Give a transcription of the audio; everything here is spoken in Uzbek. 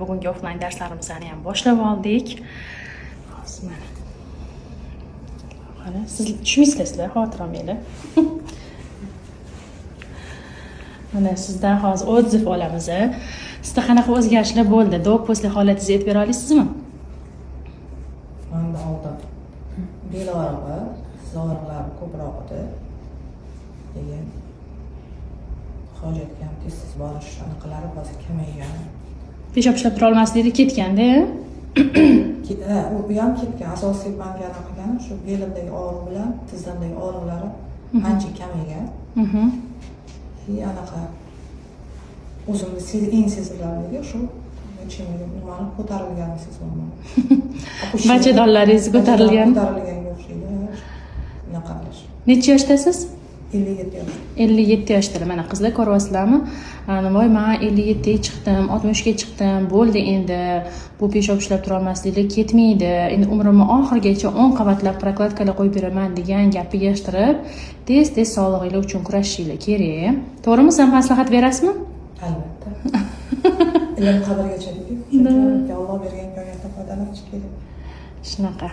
bugungi offline darslarimizni ham boshlab oldik. Hozir mana. Mana siz tushmaysizlar, xavotir olmanglar. Mana sizdan hozir отзыв olamiz. Sizda qanaqa o'zgarishlar bo'ldi? Do после holatingizni aytib bera olasizmi? Manda oldin bel og'rig'i, og'riqlar ko'proq edi. Keyin hojatga ham tez borish anaqalari hozir kamaygan. Peshob ishlab tura olmaslikda ketganda, u ham ketgan. Asosiy menga anaqa qilgan shu belimdagi og'riq bilan tizzamdagi og'riqlari ancha kamaygan. Anaqa o'zimni eng sezilarligi shu nimani ko'tarilganini sezaman. Bachadonlaringiz ko'tarilgan. Ko'tarilganga o'xshaydi. Unaqa qilish. Necha yoshdasiz? 57 yosh. 57 yoshdalar. Mana qizlar ko'ryapsizlarmi? Voy, men 57 ga chiqdim, 60 ga chiqdim. Bo'ldi endi. Bu peshob ishlab tura olmasliklar ketmaydi. Endi umrimning oxirigacha 10 qavatlab prokladkalar qo'yib beraman degan gapni yashtirib, tez sog'lig'inglar uchun kurashishinglar kerak. To'g'rimi? Siz maslahat berasizmi? Albatta. Ilm qadrigacha deydi. Alloh bergan imkoniyatdan foydalanish kerak. Shunaqa.